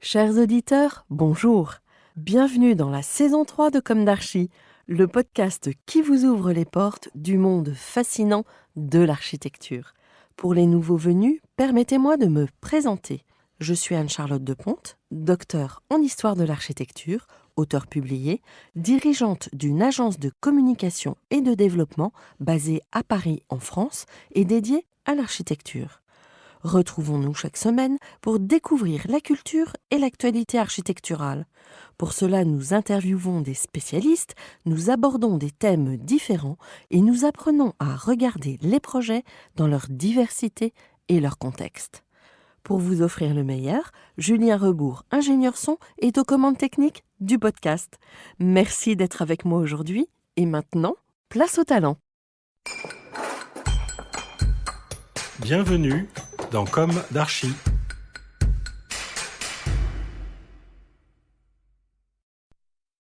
Chers auditeurs, bonjour. Bienvenue dans la saison 3 de Comme d'Archi, le podcast qui vous ouvre les portes du monde fascinant de l'architecture. Pour les nouveaux venus, permettez-moi de me présenter. Je suis Anne-Charlotte Deponte, docteure en histoire de l'architecture, auteure publiée, dirigeante d'une agence de communication et de développement basée à Paris en France et dédiée à l'architecture. Retrouvons-nous chaque semaine pour découvrir la culture et l'actualité architecturale. Pour cela, nous interviewons des spécialistes, nous abordons des thèmes différents et nous apprenons à regarder les projets dans leur diversité et leur contexte. Pour vous offrir le meilleur, Julien Rebourg, ingénieur son, est aux commandes techniques du podcast. Merci d'être avec moi aujourd'hui et maintenant, place au talent. Bienvenue dans Comme d'Archi.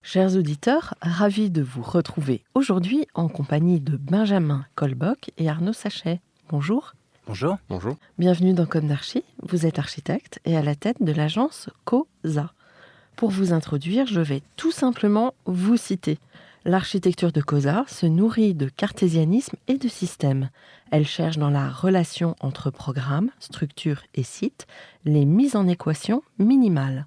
Chers auditeurs, ravis de vous retrouver aujourd'hui en compagnie de Benjamin Colbock et Arnaud Sachet. Bonjour. Bonjour. Bonjour. Bienvenue dans Comme d'Archi. Vous êtes architecte et à la tête de l'agence COSA. Pour vous introduire, je vais tout simplement vous citer. L'architecture de COSA se nourrit de cartésianisme et de système. Elle cherche dans la relation entre programme, structure et site les mises en équation minimales.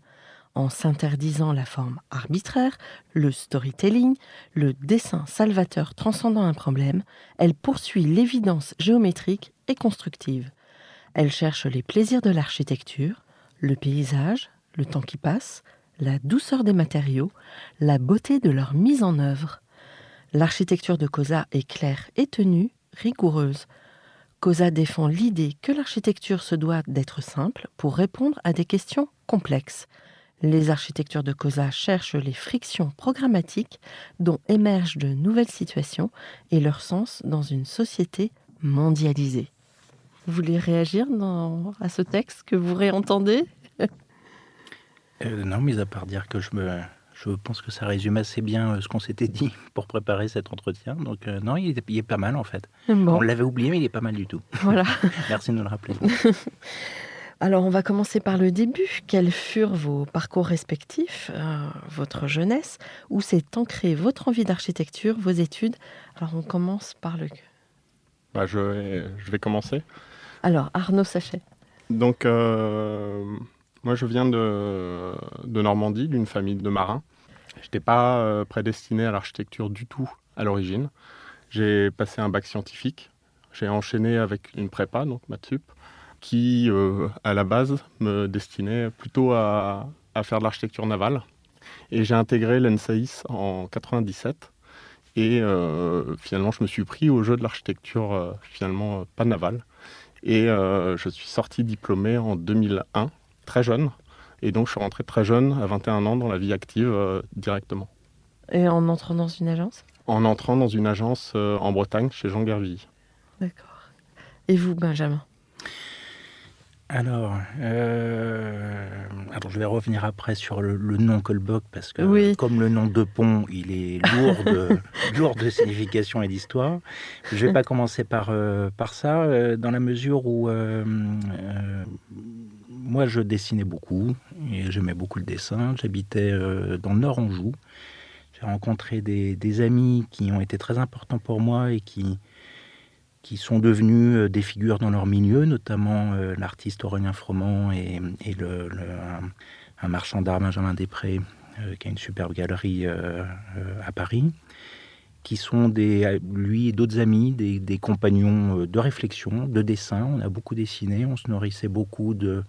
En s'interdisant la forme arbitraire, le storytelling, le dessin salvateur transcendant un problème, elle poursuit l'évidence géométrique et constructive. Elle cherche les plaisirs de l'architecture, le paysage, le temps qui passe, la douceur des matériaux, la beauté de leur mise en œuvre. L'architecture de COSA est claire et tenue, rigoureuse. COSA défend l'idée que l'architecture se doit d'être simple pour répondre à des questions complexes. Les architectures de COSA cherchent les frictions programmatiques dont émergent de nouvelles situations et leur sens dans une société mondialisée. Vous voulez réagir à ce texte que vous réentendez ? Non, mis à part dire que je pense que ça résume assez bien ce qu'on s'était dit pour préparer cet entretien. Donc non, il est pas mal en fait. Bon. On l'avait oublié, mais il est pas mal du tout. Voilà. Merci de nous le rappeler. Alors, on va commencer par le début. Quels furent vos parcours respectifs, votre jeunesse? Où s'est ancrée votre envie d'architecture, vos études? Alors, on commence par le... Je vais commencer. Alors, Arnaud Sachet. Donc, moi, je viens de Normandie, d'une famille de marins. Je n'étais pas prédestiné à l'architecture du tout à l'origine. J'ai passé un bac scientifique. J'ai enchaîné avec une prépa, donc maths sup, qui, à la base, me destinait plutôt à faire de l'architecture navale. Et j'ai intégré l'ENSAIS en 97. Et finalement, je me suis pris au jeu de l'architecture, finalement, pas navale. Et je suis sorti diplômé en 2001, très jeune. Et donc, je suis rentré très jeune, à 21 ans, dans la vie active directement. Et en entrant dans une agence? En entrant dans une agence en Bretagne, chez Jean Gervilly. D'accord. Et vous, Benjamin? Alors, je vais revenir après sur le nom Colbock, parce que Oui. Comme le nom de pont, il est lourd de signification et d'histoire. Je ne vais pas commencer par ça, dans la mesure où moi je dessinais beaucoup, et j'aimais beaucoup le dessin. J'habitais dans le Nord Anjou. J'ai rencontré des amis qui ont été très importants pour moi et qui sont devenus des figures dans leur milieu, notamment l'artiste Aurélien Froment et un marchand d'art, Benjamin Després, qui a une superbe galerie à Paris, qui sont lui et d'autres amis, des compagnons de réflexion, de dessin. On a beaucoup dessiné, on se nourrissait beaucoup de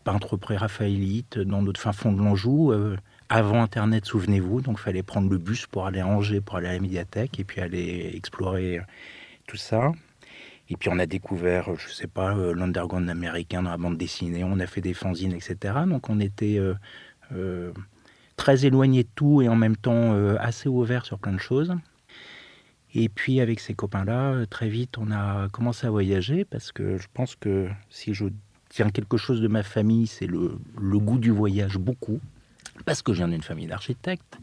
peintres pré-raphaélites dans notre fin fond de l'Anjou, avant Internet, souvenez-vous, donc il fallait prendre le bus pour aller à Angers, pour aller à la médiathèque, et puis aller explorer tout ça. Et puis on a découvert, l'underground américain dans la bande dessinée, on a fait des fanzines, etc. Donc on était très éloigné de tout et en même temps assez ouvert sur plein de choses. Et puis avec ces copains-là, très vite, on a commencé à voyager, parce que je pense que si je tiens quelque chose de ma famille, c'est le goût du voyage, beaucoup. Parce que je viens d'une famille d'architectes.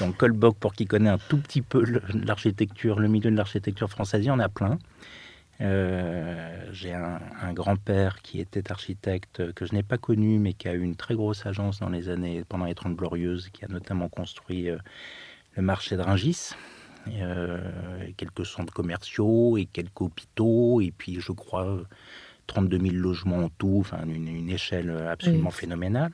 Donc Colbock, pour qui connaît un tout petit peu l'architecture, le milieu de l'architecture française, il y en a plein. J'ai un grand-père qui était architecte que je n'ai pas connu, mais qui a eu une très grosse agence pendant les 30 Glorieuses, qui a notamment construit le marché de Rungis, quelques centres commerciaux et quelques hôpitaux, et puis je crois 32 000 logements en tout, enfin une échelle absolument phénoménale,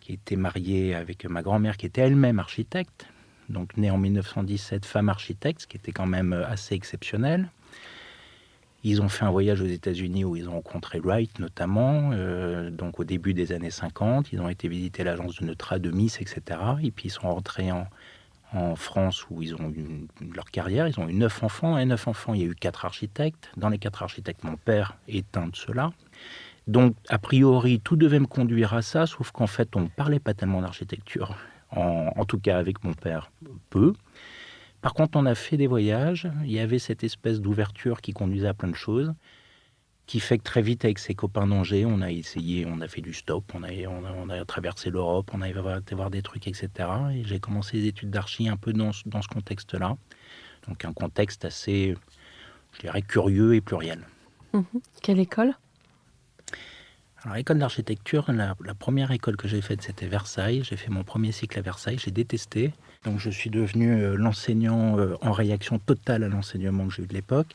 qui était marié avec ma grand-mère qui était elle-même architecte, donc née en 1917, femme architecte, ce qui était quand même assez exceptionnel. Ils ont fait un voyage aux États-Unis où ils ont rencontré Wright notamment, donc au début des années 50. Ils ont été visiter l'agence de Neutra, de Miss, etc. Et puis ils sont rentrés en France où ils ont eu leur carrière. Ils ont eu 9 enfants. Dans les 9 enfants, il y a eu 4 architectes. Dans les 4 architectes, mon père est un de ceux-là. Donc, a priori, tout devait me conduire à ça, sauf qu'en fait, on ne parlait pas tellement d'architecture. En tout cas, avec mon père, peu. Par contre, on a fait des voyages. Il y avait cette espèce d'ouverture qui conduisait à plein de choses, qui fait que très vite, avec ses copains d'Angers, on a essayé, on a fait du stop, on a traversé l'Europe, on a été voir des trucs, etc. Et j'ai commencé les études d'archi un peu dans ce contexte-là. Donc un contexte assez, je dirais, curieux et pluriel. Quelle école ? Alors, école d'architecture, la première école que j'ai faite, c'était Versailles. J'ai fait mon premier cycle à Versailles, j'ai détesté. Donc, je suis devenu l'enseignant en réaction totale à l'enseignement que j'ai eu de l'époque.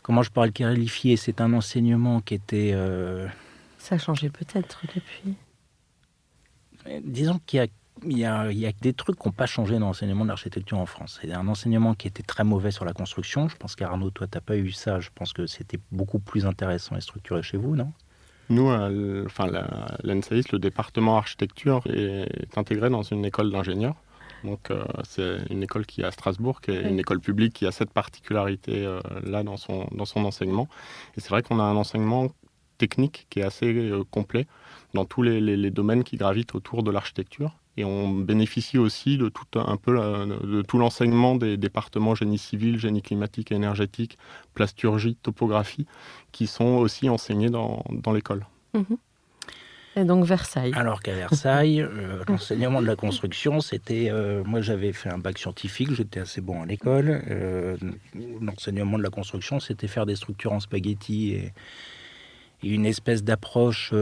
Comment je pourrais le qualifier ? C'est un enseignement qui était... Ça a changé peut-être depuis. Disons qu'il y a des trucs qui n'ont pas changé dans l'enseignement de l'architecture en France. C'est un enseignement qui était très mauvais sur la construction. Je pense qu'Arnaud, toi, tu n'as pas eu ça. Je pense que c'était beaucoup plus intéressant et structuré chez vous, non ? Nous, l'ENSAIS, le département architecture, est intégré dans une école d'ingénieurs. Donc, c'est une école qui est à Strasbourg, qui est une école publique qui a cette particularité-là dans son enseignement. Et c'est vrai qu'on a un enseignement technique qui est assez complet dans tous les domaines qui gravitent autour de l'architecture. Et on bénéficie aussi de tout l'enseignement des départements génie civil, génie climatique et énergétique, plasturgie, topographie, qui sont aussi enseignés dans l'école. Et donc Versailles. Alors qu'à Versailles, l'enseignement de la construction, c'était... moi, j'avais fait un bac scientifique, j'étais assez bon à l'école. L'enseignement de la construction, c'était faire des structures en spaghetti et une espèce d'approche...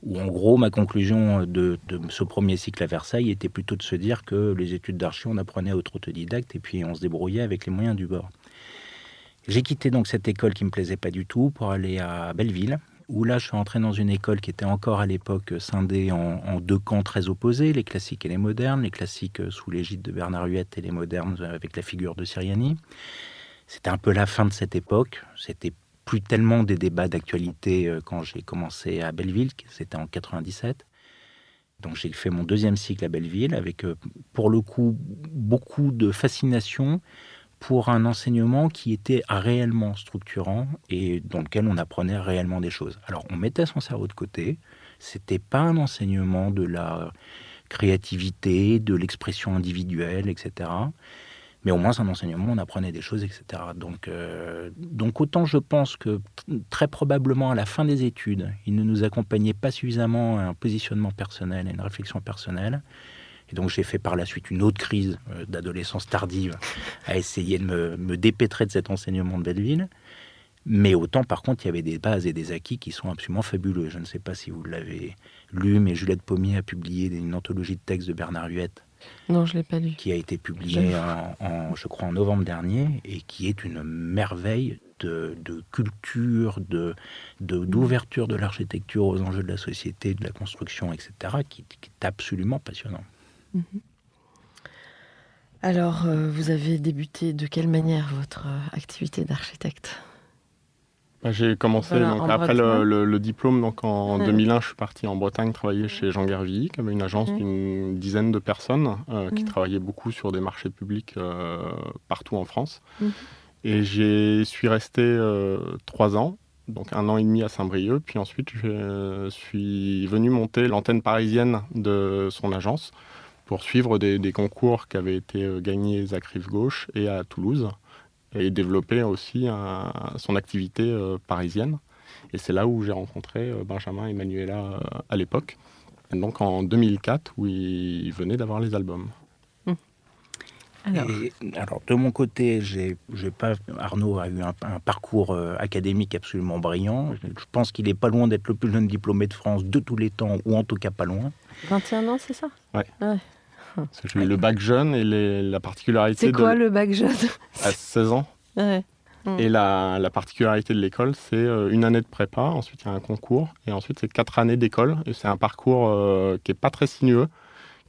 où en gros ma conclusion de ce premier cycle à Versailles était plutôt de se dire que les études d'archi, on apprenait à être autodidacte et puis on se débrouillait avec les moyens du bord. J'ai quitté donc cette école qui me plaisait pas du tout pour aller à Belleville, où là je suis entré dans une école qui était encore à l'époque scindée en 2 camps très opposés, les classiques et les modernes, les classiques sous l'égide de Bernard Huette et les modernes avec la figure de Siriani. C'était un peu la fin de cette époque, c'était plus tellement des débats d'actualité quand j'ai commencé à Belleville, c'était en 97. Donc j'ai fait mon 2e cycle à Belleville avec, pour le coup, beaucoup de fascination pour un enseignement qui était réellement structurant et dans lequel on apprenait réellement des choses. Alors on mettait son cerveau de côté, c'était pas un enseignement de la créativité, de l'expression individuelle, etc. Mais au moins, c'est un enseignement, on apprenait des choses, etc. Donc autant je pense que très probablement à la fin des études, il ne nous accompagnait pas suffisamment à un positionnement personnel, à une réflexion personnelle. Et donc j'ai fait par la suite une autre crise d'adolescence tardive à essayer de me dépêtrer de cet enseignement de Belleville. Mais autant, par contre, il y avait des bases et des acquis qui sont absolument fabuleux. Je ne sais pas si vous l'avez lu, mais Juliette Pommier a publié une anthologie de textes de Bernard Huette. Non, je ne l'ai pas lu. Qui a été publiée, je crois, en novembre dernier, et qui est une merveille de culture, d'ouverture de l'architecture aux enjeux de la société, de la construction, etc., qui est absolument passionnant. Alors, vous avez débuté de quelle manière votre activité d'architecte ? J'ai commencé après le diplôme, donc en 2001, je suis parti en Bretagne travailler chez Jean Guervilly, qui avait une agence d'une dizaine de personnes qui travaillaient beaucoup sur des marchés publics partout en France. Et j'y suis resté 3 ans, donc 1 an et demi à Saint-Brieuc, puis ensuite je suis venu monter l'antenne parisienne de son agence pour suivre des concours qui avaient été gagnés à Rive-Gauche et à Toulouse, et développer aussi son activité parisienne. Et c'est là où j'ai rencontré Benjamin et Manuela à l'époque, donc en 2004, où ils venaient d'avoir les albums. Alors, de mon côté, Arnaud a eu un parcours académique absolument brillant. Je pense qu'il est pas loin d'être le plus jeune diplômé de France de tous les temps, ou en tout cas pas loin. 21 ans, c'est ça? Ouais. Ouais. Parce que j'ai eu le bac jeune et la particularité C'est quoi le bac jeune? à 16 ans. Ouais. Et la particularité de l'école, c'est une année de prépa, ensuite il y a un concours, et ensuite c'est 4 années d'école. Et c'est un parcours qui est pas très sinueux,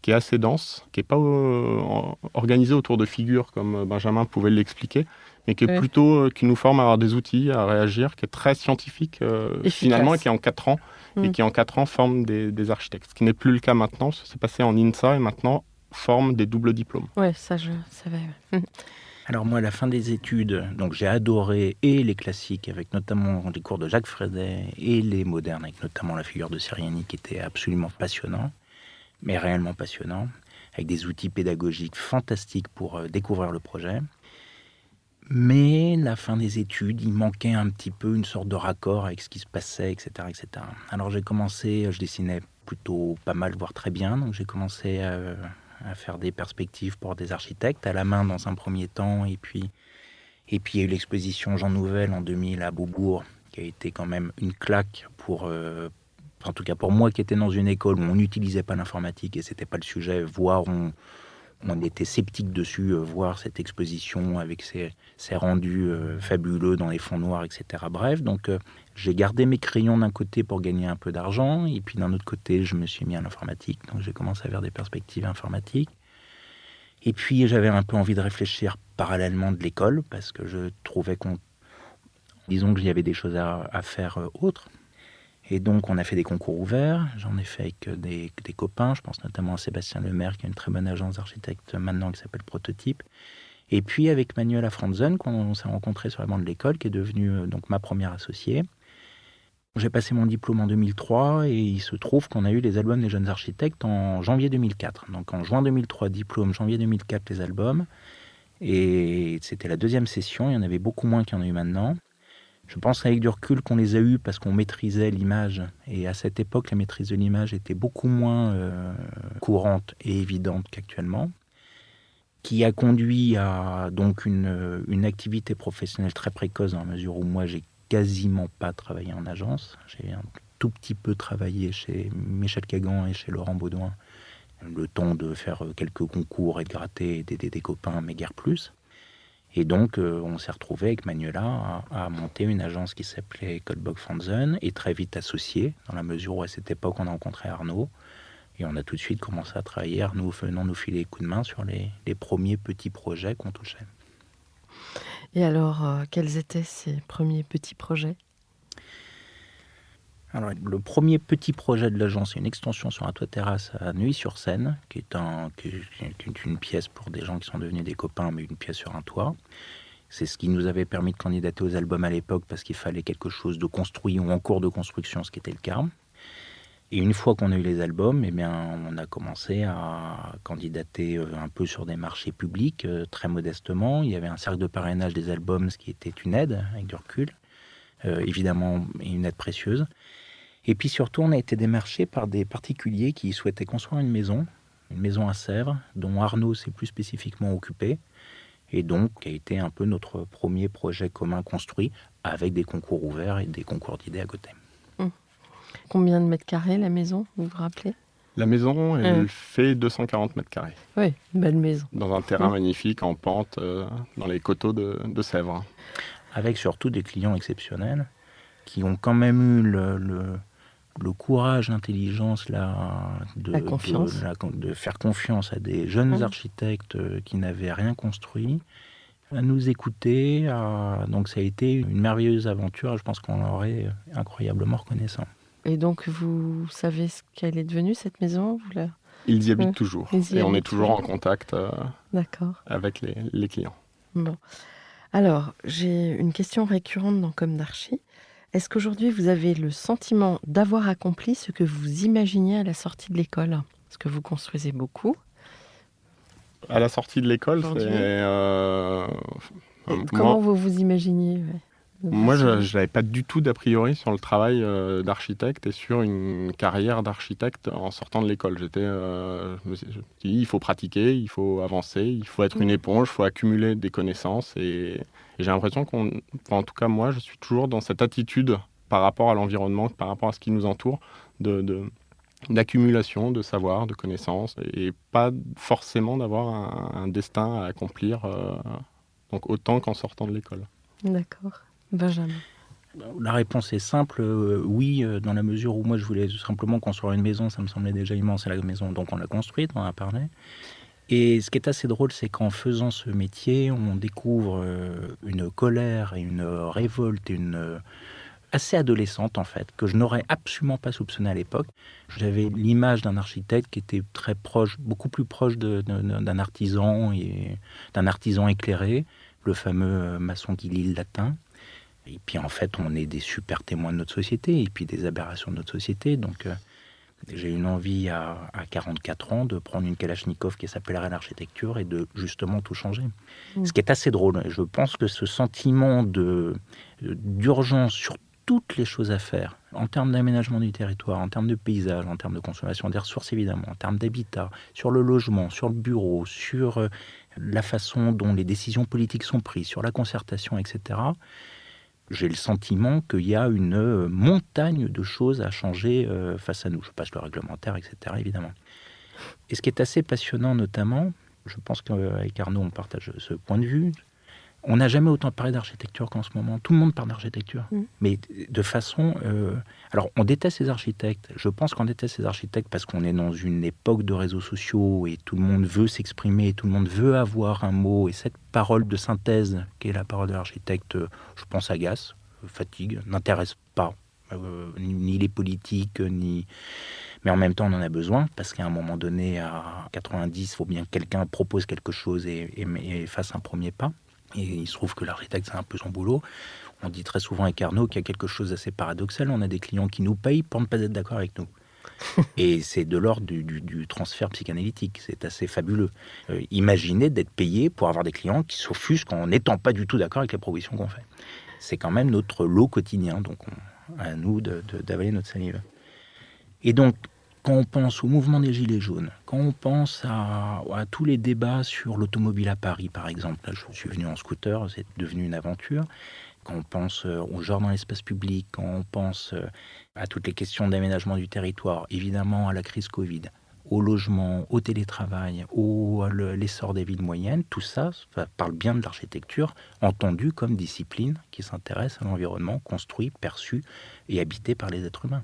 qui est assez dense, qui n'est pas organisé autour de figures comme Benjamin pouvait l'expliquer, mais qui est plutôt qui nous forme à avoir des outils, à réagir, qui est très scientifique finalement, et qui est en 4 ans, et qui en 4 ans forme des architectes. Ce qui n'est plus le cas maintenant, c'est passé en INSA et maintenant forme des doubles diplômes. Ouais, ça je savais. Alors moi, à la fin des études, donc j'ai adoré et les classiques, avec notamment les cours de Jacques Frédet, et les modernes, avec notamment la figure de Sériani, qui était absolument passionnant, mais réellement passionnant, avec des outils pédagogiques fantastiques pour découvrir le projet. Mais la fin des études, il manquait un petit peu une sorte de raccord avec ce qui se passait, etc. etc. Alors j'ai commencé, je dessinais plutôt pas mal, voire très bien, donc j'ai commencé à faire des perspectives pour des architectes, à la main dans un premier temps, et puis il y a eu l'exposition Jean Nouvel en 2000 à Beaubourg, qui a été quand même une claque en tout cas pour moi qui étais dans une école où on n'utilisait pas l'informatique et c'était pas le sujet, voire on était sceptique dessus, voir cette exposition avec ses rendus fabuleux dans les fonds noirs, etc. Bref, donc j'ai gardé mes crayons d'un côté pour gagner un peu d'argent, et puis d'un autre côté, je me suis mis à l'informatique. Donc j'ai commencé à faire des perspectives informatiques. Et puis j'avais un peu envie de réfléchir parallèlement de l'école, parce que je trouvais disons qu'il y avait des choses à faire autres. Et donc, on a fait des concours ouverts. J'en ai fait avec des copains. Je pense notamment à Sébastien Lemaire, qui a une très bonne agence d'architectes maintenant qui s'appelle Prototype. Et puis, avec Manuela Franzen, qu'on s'est rencontrés sur la bande de l'école, qui est devenue donc ma première associée. J'ai passé mon diplôme en 2003 et il se trouve qu'on a eu les albums des jeunes architectes en janvier 2004. Donc, en juin 2003, diplôme, janvier 2004, les albums. Et c'était la deuxième session. Il y en avait beaucoup moins qu'il y en a eu maintenant. Je pense avec du recul qu'on les a eus parce qu'on maîtrisait l'image. Et à cette époque, la maîtrise de l'image était beaucoup moins courante et évidente qu'actuellement. Qui a conduit à donc une activité professionnelle très précoce, dans la mesure où moi, j'ai quasiment pas travaillé en agence. J'ai un tout petit peu travaillé chez Michel Cagan et chez Laurent Baudouin. Le temps de faire quelques concours et de gratter et d'aider des copains, mais guère plus. Et donc, on s'est retrouvé avec Manuela à monter une agence qui s'appelait Coldbog Franzen et très vite associée, dans la mesure où à cette époque, on a rencontré Arnaud. Et on a tout de suite commencé à travailler, Arnaud venant nous filer les coups de main sur les premiers petits projets qu'on touchait. Et alors, quels étaient ces premiers petits projets ? Alors, le premier petit projet de l'agence, c'est une extension sur un toit-terrasse à Neuilly-sur-Seine, qui est une pièce pour des gens qui sont devenus des copains, mais une pièce sur un toit. C'est ce qui nous avait permis de candidater aux albums à l'époque, parce qu'il fallait quelque chose de construit ou en cours de construction, ce qui était le cas. Et une fois qu'on a eu les albums, eh bien, on a commencé à candidater un peu sur des marchés publics, très modestement. Il y avait un cercle de parrainage des albums, ce qui était une aide, avec du recul, évidemment, et une aide précieuse. Et puis surtout, on a été démarché par des particuliers qui souhaitaient construire une maison à Sèvres, dont Arnaud s'est plus spécifiquement occupé, et donc qui a été un peu notre premier projet commun construit, avec des concours ouverts et des concours d'idées à côté. Combien de mètres carrés la maison, vous vous rappelez ? La maison, elle fait 240 mètres carrés. Oui, une belle maison. Dans un terrain magnifique, en pente, dans les coteaux de Sèvres. Avec surtout des clients exceptionnels, qui ont quand même eu le courage, l'intelligence de faire confiance à des jeunes architectes qui n'avaient rien construit, à nous écouter. Donc ça a été une merveilleuse aventure. Je pense qu'on leur est incroyablement reconnaissant. Et donc vous savez ce qu'elle est devenue, cette maison ? Ils y habitent toujours. Et on est toujours en contact avec les clients. Bon. Alors, j'ai une question récurrente dans Comme d'Archi. Est-ce qu'aujourd'hui, vous avez le sentiment d'avoir accompli ce que vous imaginiez à la sortie de l'école ? Parce que vous construisez beaucoup. À la sortie de l'école, comment vous vous imaginiez ? Moi, je n'avais pas du tout d'a priori sur le travail d'architecte et sur une carrière d'architecte en sortant de l'école. Je me suis dit, il faut pratiquer, il faut avancer, il faut être une éponge, il faut accumuler des connaissances. Et j'ai l'impression en tout cas moi, je suis toujours dans cette attitude par rapport à l'environnement, par rapport à ce qui nous entoure, d'accumulation de savoir, de connaissances, et pas forcément d'avoir un destin à accomplir donc autant qu'en sortant de l'école. D'accord. Benjamin. La réponse est simple, oui, dans la mesure où moi je voulais tout simplement construire une maison, ça me semblait déjà immense, la maison, donc on l'a construite, on en a parlé. Et ce qui est assez drôle, c'est qu'en faisant ce métier, on découvre une colère et une révolte, assez adolescente en fait, que je n'aurais absolument pas soupçonné à l'époque. J'avais l'image d'un architecte qui était très proche, beaucoup plus proche d'un artisan et d'un artisan éclairé, le fameux maçon qui lit le latin. Et puis en fait, on est des super témoins de notre société et puis des aberrations de notre société. Donc j'ai une envie à 44 ans de prendre une Kalachnikov qui s'appellerait l'architecture et de justement tout changer. Ce qui est assez drôle. Je pense que ce sentiment d'urgence sur toutes les choses à faire, en termes d'aménagement du territoire, en termes de paysage, en termes de consommation des ressources évidemment, en termes d'habitat, sur le logement, sur le bureau, sur la façon dont les décisions politiques sont prises, sur la concertation, etc., j'ai le sentiment qu'il y a une montagne de choses à changer face à nous. Je passe le réglementaire, etc., évidemment. Et ce qui est assez passionnant, notamment, je pense qu'avec Arnaud, on partage ce point de vue, on n'a jamais autant parlé d'architecture qu'en ce moment. Tout le monde parle d'architecture, mais de façon... Alors, on déteste ces architectes. Je pense qu'on déteste ces architectes parce qu'on est dans une époque de réseaux sociaux et tout le monde veut s'exprimer, tout le monde veut avoir un mot. Et cette parole de synthèse, qui est la parole de l'architecte, je pense agace, fatigue, n'intéresse pas ni les politiques, ni... Mais en même temps, on en a besoin parce qu'à un moment donné, à 90, il faut bien que quelqu'un propose quelque chose et fasse un premier pas. Et il se trouve que l'architecte, c'est un peu son boulot. On dit très souvent avec Arnaud qu'il y a quelque chose d'assez paradoxal. On a des clients qui nous payent pour ne pas être d'accord avec nous. Et c'est de l'ordre du transfert psychanalytique. C'est assez fabuleux. Imaginez d'être payé pour avoir des clients qui s'offusquent en n'étant pas du tout d'accord avec les propositions qu'on fait. C'est quand même notre lot quotidien. Donc, à nous d'avaler notre salive. Et donc, quand on pense au mouvement des Gilets jaunes, quand on pense à tous les débats sur l'automobile à Paris, par exemple, là, je suis venu en scooter, c'est devenu une aventure. Quand on pense au genre dans l'espace public, quand on pense à toutes les questions d'aménagement du territoire, évidemment à la crise Covid, au logement, au télétravail, à l'essor des villes moyennes, tout ça parle bien de l'architecture, entendue comme discipline qui s'intéresse à l'environnement construit, perçu et habité par les êtres humains.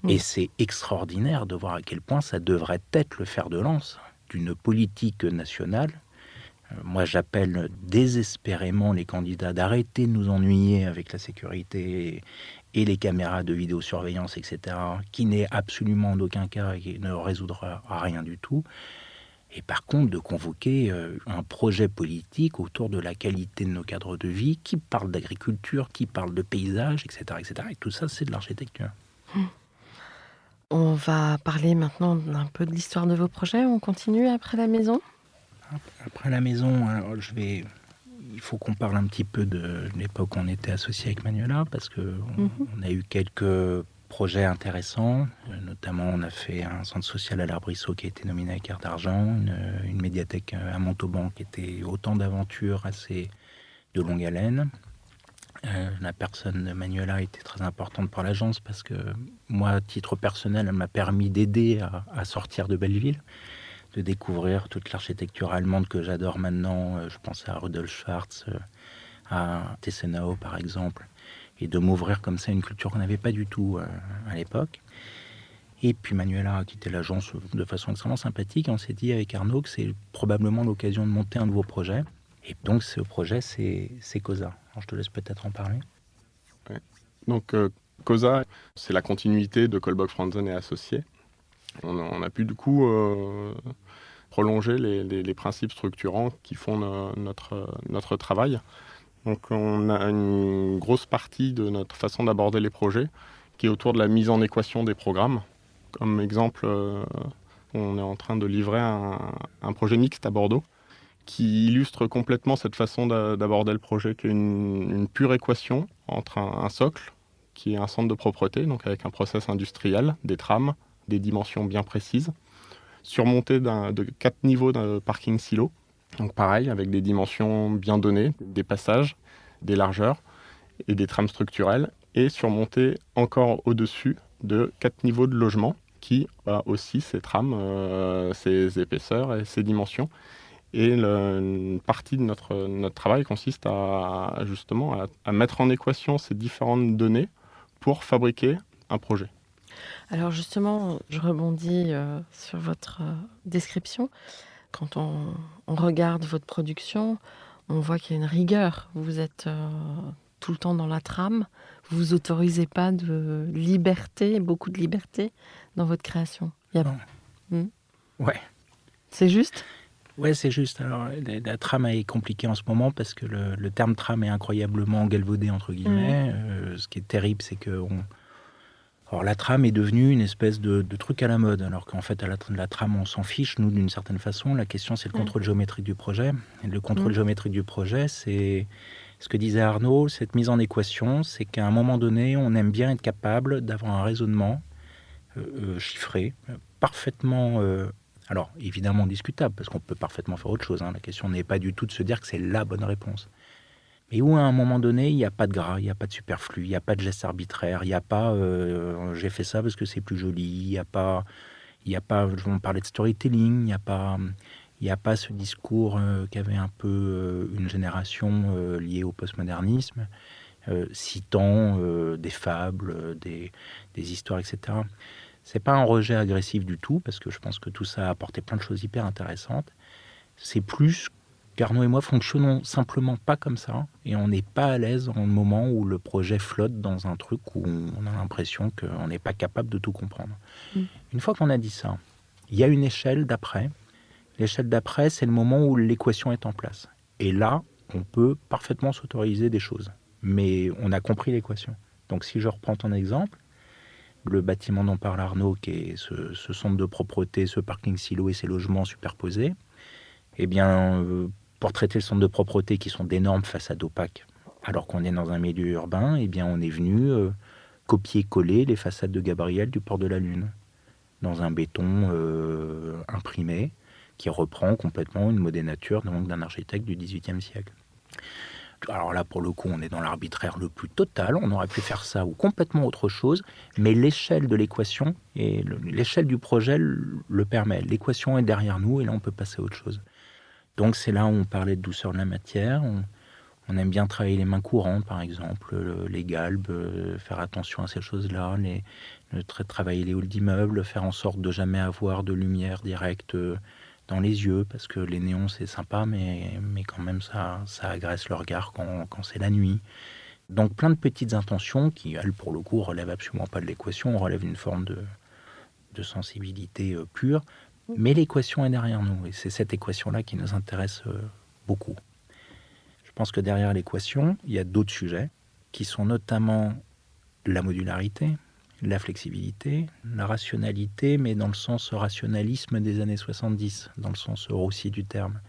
Et c'est extraordinaire de voir à quel point ça devrait être le fer de lance d'une politique nationale. Moi, j'appelle désespérément les candidats d'arrêter de nous ennuyer avec la sécurité et les caméras de vidéosurveillance, etc., qui n'est absolument en aucun cas et qui ne résoudra rien du tout. Et par contre, de convoquer un projet politique autour de la qualité de nos cadres de vie, qui parle d'agriculture, qui parle de paysage, etc., etc. Et tout ça, c'est de l'architecture. On va parler maintenant un peu de l'histoire de vos projets. On continue après la maison ? Après la maison, alors il faut qu'on parle un petit peu de l'époque où on était associé avec Manuela, parce qu'on a eu quelques projets intéressants. Notamment, on a fait un centre social à l'Arbrisseau qui a été nominé à Carte d'Argent, une médiathèque à Montauban qui était autant d'aventures assez de longue haleine. La personne de Manuela était très importante pour l'agence parce que moi, à titre personnel, elle m'a permis d'aider à sortir de Belleville, de découvrir toute l'architecture allemande que j'adore maintenant. Je pense à Rudolf Schwarz, à Tessenau par exemple, et de m'ouvrir comme ça à une culture qu'on n'avait pas du tout à l'époque. Et puis Manuela a quitté l'agence de façon extrêmement sympathique. On s'est dit avec Arnaud que c'est probablement l'occasion de monter un nouveau projet. Et donc ce projet, c'est COSA. Alors, je te laisse peut-être en parler. Ouais. Donc COSA, c'est la continuité de Kohlbock Franzen et Associés. On a pu du coup prolonger les principes structurants qui font notre travail. Donc on a une grosse partie de notre façon d'aborder les projets qui est autour de la mise en équation des programmes. Comme exemple, on est en train de livrer un projet mixte à Bordeaux qui illustre complètement cette façon d'aborder le projet, qui est une pure équation entre un socle, qui est un centre de propreté, donc avec un process industriel, des trames, des dimensions bien précises, surmonté de 4 niveaux de parking silo. Donc pareil, avec des dimensions bien données, des passages, des largeurs et des trames structurelles, et surmonté encore au-dessus de 4 niveaux de logement, qui a aussi ces trames, ces épaisseurs et ces dimensions. Et une partie de notre travail consiste justement à mettre en équation ces différentes données pour fabriquer un projet. Alors justement, je rebondis sur votre description. Quand on regarde votre production, on voit qu'il y a une rigueur. Vous êtes tout le temps dans la trame. Vous vous autorisez pas de liberté, beaucoup de liberté dans votre création. Ouais. C'est juste ? Ouais, c'est juste. Alors, la trame est compliquée en ce moment parce que le terme trame est incroyablement galvaudé, entre guillemets. Ce qui est terrible, c'est que alors, la trame est devenue une espèce de truc à la mode, alors qu'en fait, la trame, on s'en fiche, nous, d'une certaine façon. La question, c'est le contrôle géométrique du projet. Et le contrôle géométrique du projet, c'est ce que disait Arnaud, cette mise en équation, c'est qu'à un moment donné, on aime bien être capable d'avoir un raisonnement chiffré, parfaitement... alors, évidemment discutable, parce qu'on peut parfaitement faire autre chose. La question n'est pas du tout de se dire que c'est la bonne réponse. Mais où, à un moment donné, il n'y a pas de gras, il n'y a pas de superflu, il n'y a pas de geste arbitraire, il n'y a pas j'ai fait ça parce que c'est plus joli, il n'y a pas, on parlait de storytelling, il n'y a pas ce discours qu'avait un peu une génération liée au postmodernisme, citant des fables, des histoires, etc. C'est pas un rejet agressif du tout, parce que je pense que tout ça a apporté plein de choses hyper intéressantes. C'est plus qu'Arnaud et moi fonctionnons simplement pas comme ça, et on n'est pas à l'aise en le moment où le projet flotte dans un truc où on a l'impression qu'on n'est pas capable de tout comprendre. Une fois qu'on a dit ça, il y a une échelle d'après. L'échelle d'après, c'est le moment où l'équation est en place. Et là, on peut parfaitement s'autoriser des choses. Mais on a compris l'équation. Donc si je reprends ton exemple, le bâtiment dont parle Arnaud, qui est ce centre de propreté, ce parking silo et ces logements superposés, eh bien, pour traiter le centre de propreté qui sont d'énormes façades opaques, alors qu'on est dans un milieu urbain, eh bien, on est venu copier-coller les façades de Gabriel du Port de la Lune, dans un béton imprimé, qui reprend complètement une modénature donc, d'un architecte du XVIIIe siècle. Alors là, pour le coup, on est dans l'arbitraire le plus total. On aurait pu faire ça ou complètement autre chose, mais l'échelle de l'équation et l'échelle du projet le permet. L'équation est derrière nous et là, on peut passer à autre chose. Donc c'est là où on parlait de douceur de la matière. On aime bien travailler les mains courantes, par exemple, les galbes, faire attention à ces choses-là, travailler les halls d'immeubles, faire en sorte de jamais avoir de lumière directe dans les yeux, parce que les néons c'est sympa, mais quand même ça agresse le regard quand c'est la nuit. Donc plein de petites intentions qui, elles, pour le coup, relèvent absolument pas de l'équation, relèvent d'une forme de sensibilité pure, mais l'équation est derrière nous, et c'est cette équation-là qui nous intéresse beaucoup. Je pense que derrière l'équation, il y a d'autres sujets, qui sont notamment la modularité, la flexibilité, la rationalité, mais dans le sens rationalisme des années 70, dans le sens Rossi du terme.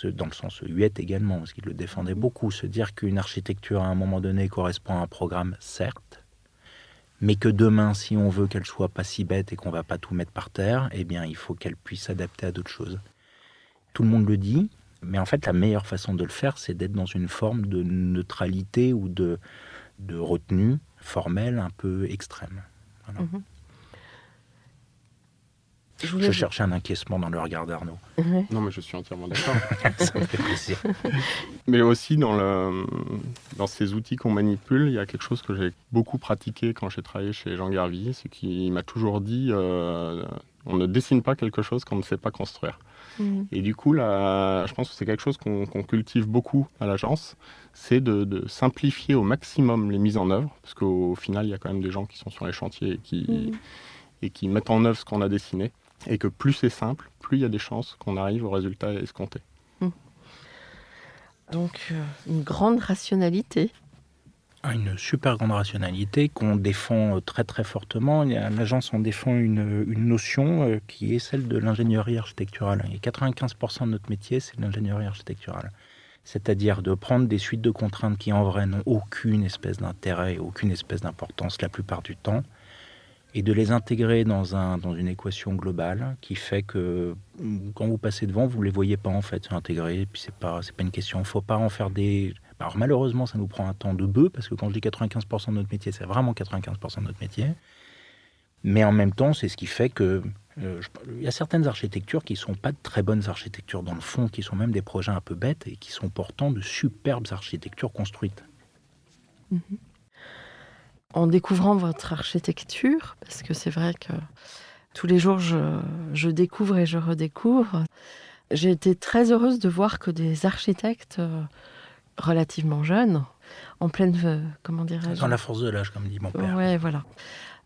Dans le sens Huette également, parce qu'il le défendait beaucoup, se dire qu'une architecture à un moment donné correspond à un programme, certes, mais que demain, si on veut qu'elle soit pas si bête et qu'on va pas tout mettre par terre, eh bien, il faut qu'elle puisse s'adapter à d'autres choses. Tout le monde le dit, mais en fait, la meilleure façon de le faire, c'est d'être dans une forme de neutralité ou de retenue formelle un peu extrême. Voilà. Je cherchais un encaissement dans le regard d'Arnaud. Non, mais je suis entièrement d'accord. Ça me fait plaisir. Mais aussi, dans ces outils qu'on manipule, il y a quelque chose que j'ai beaucoup pratiqué quand j'ai travaillé chez Jean Garvey, c'est qu'il m'a toujours dit on ne dessine pas quelque chose qu'on ne sait pas construire. Et du coup, là, je pense que c'est quelque chose qu'on cultive beaucoup à l'agence, c'est de simplifier au maximum les mises en œuvre, parce qu'au final, il y a quand même des gens qui sont sur les chantiers et qui mettent en œuvre ce qu'on a dessiné, et que plus c'est simple, plus il y a des chances qu'on arrive au résultat escompté. Donc, une grande rationalité. Une super grande rationalité qu'on défend très très fortement. L'agence en défend une notion qui est celle de l'ingénierie architecturale. Et 95% de notre métier, c'est l'ingénierie architecturale. C'est-à-dire de prendre des suites de contraintes qui en vrai n'ont aucune espèce d'intérêt, aucune espèce d'importance la plupart du temps, et de les intégrer dans une équation globale qui fait que quand vous passez devant, vous ne les voyez pas en fait intégrés. Et puis c'est pas une question, il ne faut pas en faire des... Alors malheureusement, ça nous prend un temps de bœuf, parce que quand je dis 95% de notre métier, c'est vraiment 95% de notre métier. Mais en même temps, c'est ce qui fait que il y a certaines architectures qui ne sont pas de très bonnes architectures dans le fond, qui sont même des projets un peu bêtes et qui sont pourtant de superbes architectures construites. Mhm. En découvrant votre architecture, parce que c'est vrai que tous les jours je découvre et je redécouvre, j'ai été très heureuse de voir que des architectes relativement jeunes, en pleine, comment dirais-je, Dans la force de l'âge, comme dit mon père. Ouais, voilà.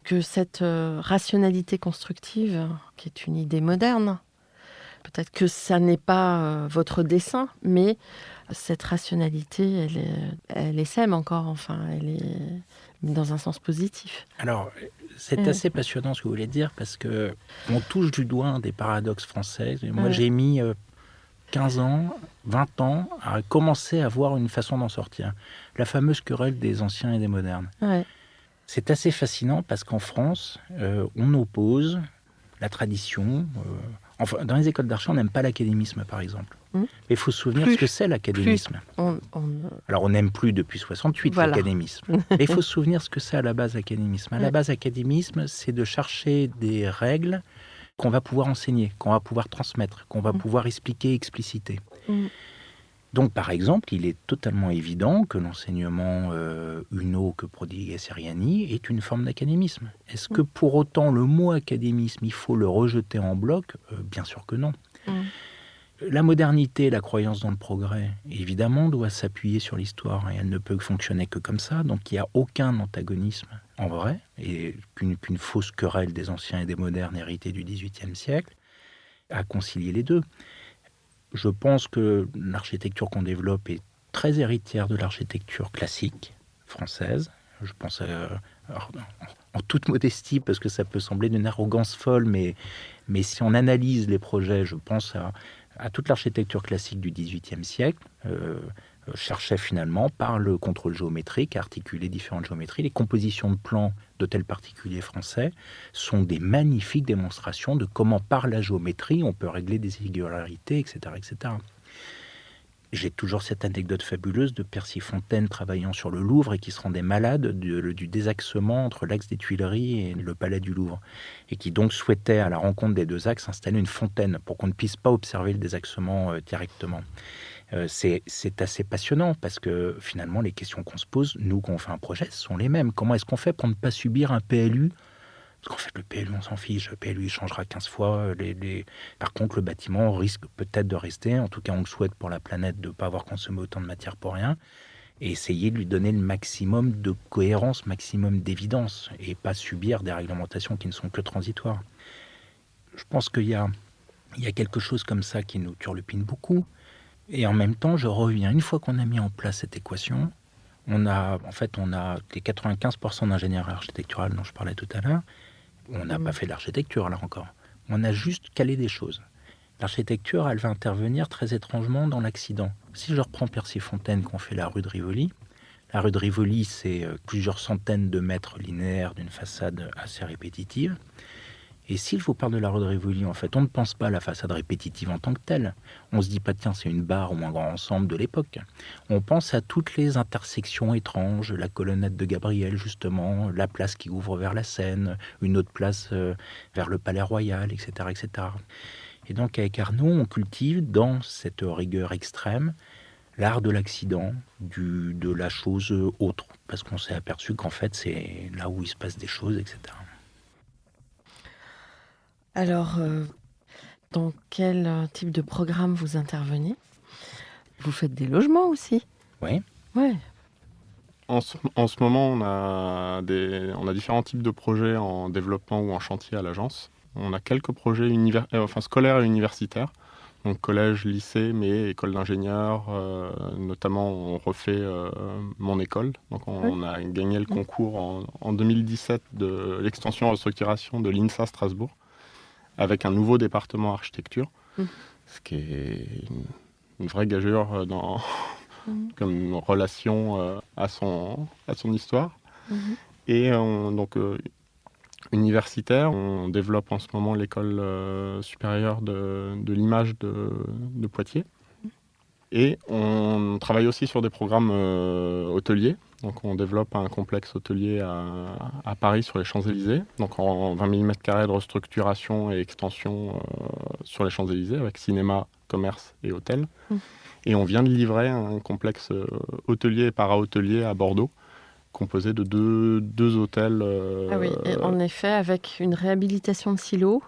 Que cette rationalité constructive, qui est une idée moderne, peut-être que ça n'est pas votre dessin, mais cette rationalité, elle essaime encore, enfin, elle est dans un sens positif. Alors, c'est assez passionnant ce que vous voulez dire, parce que on touche du doigt un des paradoxes français. Moi, j'ai mis 15 ans, 20 ans à commencer à voir une façon d'en sortir. La fameuse querelle des anciens et des modernes. Ouais. C'est assez fascinant parce qu'en France, on oppose la tradition. Enfin, dans les écoles d'archi, on n'aime pas l'académisme, par exemple. Mais il faut se souvenir ce que c'est l'académisme. Alors, on n'aime plus depuis 68 l'académisme. Mais il faut se souvenir ce que c'est à la base l'académisme. À la base, l'académisme, c'est de chercher des règles qu'on va pouvoir enseigner, qu'on va pouvoir transmettre, qu'on va pouvoir expliquer, expliciter. Donc, par exemple, il est totalement évident que l'enseignement Uno que prodiguait Seriani est une forme d'académisme. Est-ce que pour autant le mot académisme, il faut le rejeter en bloc ? Bien sûr que non. La modernité, la croyance dans le progrès, évidemment, doit s'appuyer sur l'histoire et elle ne peut fonctionner que comme ça. Donc, il n'y a aucun antagonisme en vrai et qu'une fausse querelle des anciens et des modernes héritée du XVIIIe siècle à concilier les deux. Je pense que l'architecture qu'on développe est très héritière de l'architecture classique française. Je pense en toute modestie, parce que ça peut sembler d'une arrogance folle, mais si on analyse les projets, je pense à toute l'architecture classique du XVIIIe siècle, cherchait finalement par le contrôle géométrique à articuler différentes géométries. Les compositions de plans d'hôtels particuliers français sont des magnifiques démonstrations de comment par la géométrie on peut régler des irrégularités, etc. etc. J'ai toujours cette anecdote fabuleuse de Percy Fontaine travaillant sur le Louvre et qui se rendait malade du désaxement entre l'axe des Tuileries et le palais du Louvre. Et qui donc souhaitait, à la rencontre des deux axes, installer une fontaine pour qu'on ne puisse pas observer le désaxement directement. C'est assez passionnant parce que finalement, les questions qu'on se pose, nous, quand on fait un projet, sont les mêmes. Comment est-ce qu'on fait pour ne pas subir un PLU ? Parce qu'en fait, le PLU, on s'en fiche. Le PLU, il changera 15 fois. Par contre, le bâtiment risque peut-être de rester. En tout cas, on le souhaite pour la planète de ne pas avoir consommé autant de matière pour rien. Et essayer de lui donner le maximum de cohérence, maximum d'évidence. Et pas subir des réglementations qui ne sont que transitoires. Je pense qu'il y a quelque chose comme ça qui nous turlupine beaucoup. Et en même temps, je reviens. Une fois qu'on a mis en place cette équation, on a les 95% d'ingénierie architecturale dont je parlais tout à l'heure. On n'a pas fait l'architecture, là encore. On a juste calé des choses. L'architecture, elle va intervenir très étrangement dans l'accident. Si je reprends Percy Fontaine, qu'on fait la rue de Rivoli, la rue de Rivoli, c'est plusieurs centaines de mètres linéaires d'une façade assez répétitive. Et s'il vous parle de la rue de Rivoli, en fait, on ne pense pas à la façade répétitive en tant que telle. On se dit pas, tiens, c'est une barre ou un grand ensemble de l'époque. On pense à toutes les intersections étranges, la colonnade de Gabriel, justement, la place qui ouvre vers la Seine, une autre place vers le Palais Royal, etc., etc. Et donc, avec Arnaud, on cultive dans cette rigueur extrême l'art de l'accident, de la chose autre, parce qu'on s'est aperçu qu'en fait, c'est là où il se passe des choses, etc. Alors, dans quel type de programme vous intervenez ? Vous faites des logements aussi ? Oui. Ouais. En ce moment, on a différents types de projets en développement ou en chantier à l'agence. On a quelques projets scolaires et universitaires, Donc collège, lycée, mais école d'ingénieur. Notamment, on refait mon école. Donc on a gagné le concours en 2017 de l'extension restructuration de l'INSA Strasbourg, avec un nouveau département architecture, ce qui est une vraie gageure comme relation à son histoire. Et donc universitaire, on développe en ce moment l'école supérieure de l'image de Poitiers. Et on travaille aussi sur des programmes hôteliers. Donc on développe un complexe hôtelier à Paris sur les Champs-Élysées. Donc en 20 000 m² de restructuration et extension sur les Champs-Élysées avec cinéma, commerce et hôtel. Et on vient de livrer un complexe hôtelier et para-hôtelier à Bordeaux, composé de deux hôtels. Ah oui, et en effet, avec une réhabilitation de silos.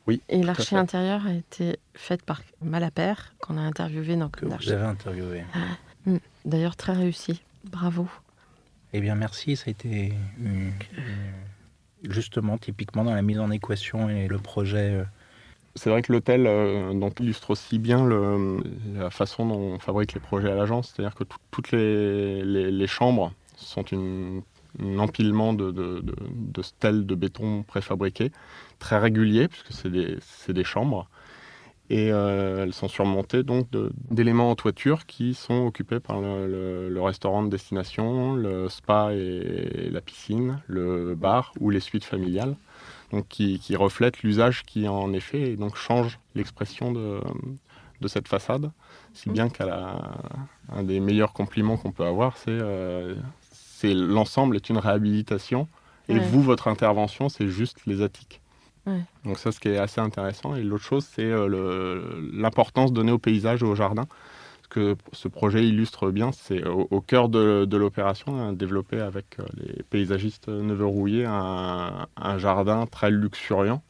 Oui. Et l'archi intérieure a été faite par Malapert, qu'on a interviewé dans Comme d'Archi. Vous avez interviewé. D'ailleurs, très réussi. Bravo. Eh bien, merci. Ça a été justement, typiquement, dans la mise en équation et le projet. C'est vrai que l'hôtel donc, illustre aussi bien la façon dont on fabrique les projets à l'agence. C'est-à-dire que toutes les chambres sont un empilement de stèles de béton préfabriqués, très réguliers, puisque c'est des chambres. Et elles sont surmontées donc d'éléments en toiture qui sont occupés par le restaurant de destination, le spa et la piscine, le bar ou les suites familiales, donc qui reflètent l'usage qui en effet et donc change l'expression de cette façade, si bien qu'un des meilleurs compliments qu'on peut avoir, c'est l'ensemble est une réhabilitation et vous, votre intervention, c'est juste les attiques. Donc ça, ce qui est assez intéressant. Et l'autre chose, c'est l'importance donnée au paysage et au jardin. Ce que ce projet illustre bien, c'est au cœur de l'opération, développé avec les paysagistes Neveu-Rouillé, un jardin très luxuriant,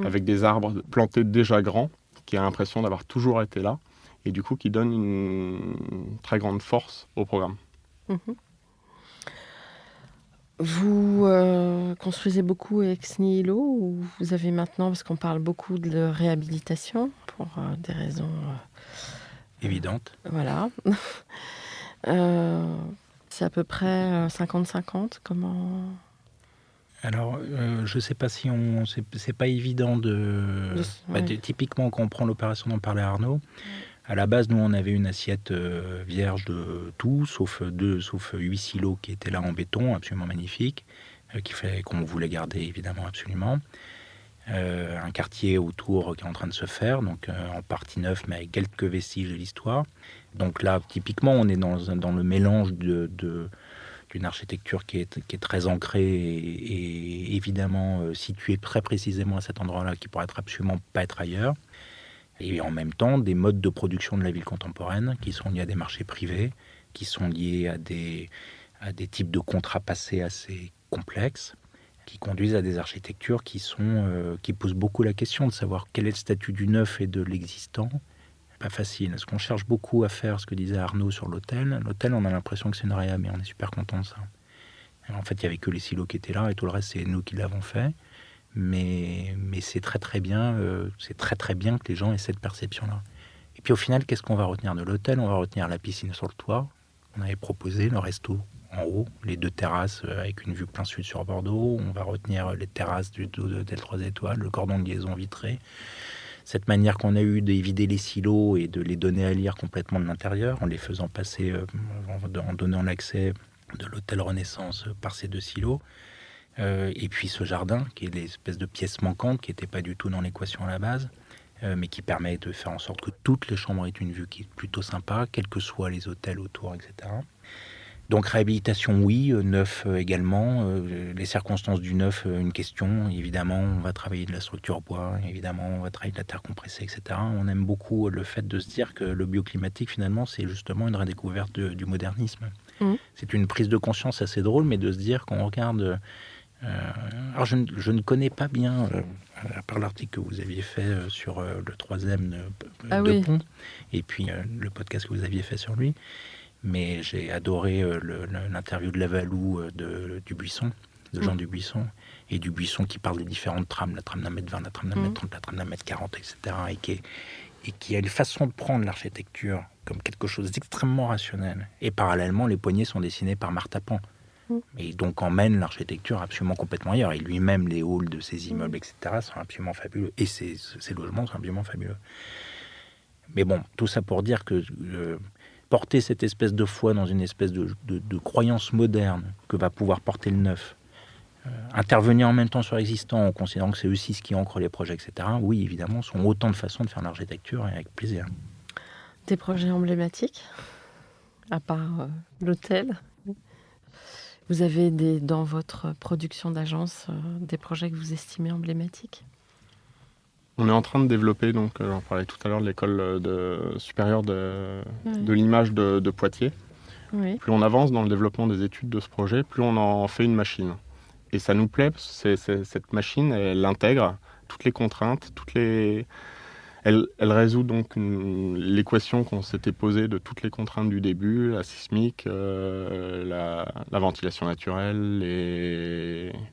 avec des arbres plantés déjà grands, qui a l'impression d'avoir toujours été là, et du coup qui donne une très grande force au programme. Vous construisez beaucoup ex nihilo ou vous avez maintenant, parce qu'on parle beaucoup de réhabilitation pour des raisons évidentes. Voilà. C'est à peu près 50-50. Comment... Alors, je ne sais pas si c'est pas évident typiquement, quand on prend l'opération dont parlait Arnaud, à la base, nous, on avait une assiette vierge de tout, sauf 8 silos qui étaient là en béton, absolument magnifiques, qu'on voulait garder évidemment absolument. Un quartier autour qui est en train de se faire, donc en partie neuf, mais avec quelques vestiges de l'histoire. Donc là, typiquement, on est dans le mélange d'une architecture qui est très ancrée et évidemment située très précisément à cet endroit-là, qui pourrait absolument pas être ailleurs. Et en même temps, des modes de production de la ville contemporaine qui sont liés à des marchés privés, qui sont liés à des types de contrats passés assez complexes, qui conduisent à des architectures qui posent beaucoup la question de savoir quel est le statut du neuf et de l'existant. Pas facile. Ce qu'on cherche beaucoup à faire, ce que disait Arnaud sur l'hôtel, on a l'impression que c'est une réhab, mais on est super content de ça. En fait, il n'y avait que les silos qui étaient là, et tout le reste, c'est nous qui l'avons fait. Mais c'est très bien, c'est très bien que les gens aient cette perception-là. Et puis au final, qu'est-ce qu'on va retenir de l'hôtel ? On va retenir la piscine sur le toit. On avait proposé le resto en haut, les 2 terrasses avec une vue plein sud sur Bordeaux. On va retenir les terrasses du d'hôtel 3 étoiles, le cordon de liaison vitré. Cette manière qu'on a eue d'évider les silos et de les donner à lire complètement de l'intérieur, en les faisant passer, en donnant l'accès de l'hôtel Renaissance par ces 2 silos. Et puis ce jardin, qui est l'espèce de pièce manquante, qui n'était pas du tout dans l'équation à la base, mais qui permet de faire en sorte que toutes les chambres aient une vue qui est plutôt sympa, quels que soient les hôtels autour, etc. Donc réhabilitation, oui, neuf également. Les circonstances du neuf, une question. Évidemment, on va travailler de la structure bois, évidemment, on va travailler de la terre compressée, etc. On aime beaucoup le fait de se dire que le bioclimatique, finalement, c'est justement une redécouverte du modernisme. C'est une prise de conscience assez drôle, mais de se dire qu'on regarde... alors je ne connais pas bien, à part l'article que vous aviez fait sur le 3e de Pont, et puis le podcast que vous aviez fait sur lui, mais j'ai adoré l'interview de Lavalou du Buisson, de Jean Dubuisson, et du Buisson qui parle des différentes trames, la trame d'1,20 m, la trame d'1,30 m, la trame d'1,40 m, etc., et qui a une façon de prendre l'architecture comme quelque chose d'extrêmement rationnel. Et parallèlement, les poignées sont dessinées par Martha Pan. Et donc emmène l'architecture absolument complètement ailleurs. Et lui-même, les halls de ses immeubles, etc., sont absolument fabuleux. Et ses logements sont absolument fabuleux. Mais bon, tout ça pour dire que porter cette espèce de foi dans une espèce de croyance moderne que va pouvoir porter le neuf, intervenir en même temps sur l'existant en considérant que c'est aussi ce qui ancre les projets, etc., oui, évidemment, sont autant de façons de faire l'architecture et avec plaisir. Des projets emblématiques, à part l'hôtel? Vous avez dans votre production d'agence des projets que vous estimez emblématiques? On est en train de développer, donc j'en parlais tout à l'heure, de l'école supérieure de l'image de Poitiers. Oui. Plus on avance dans le développement des études de ce projet, plus on en fait une machine. Et ça nous plaît, parce que cette machine, elle intègre toutes les contraintes, elle résout donc l'équation qu'on s'était posée de toutes les contraintes du début, la sismique, la ventilation naturelle,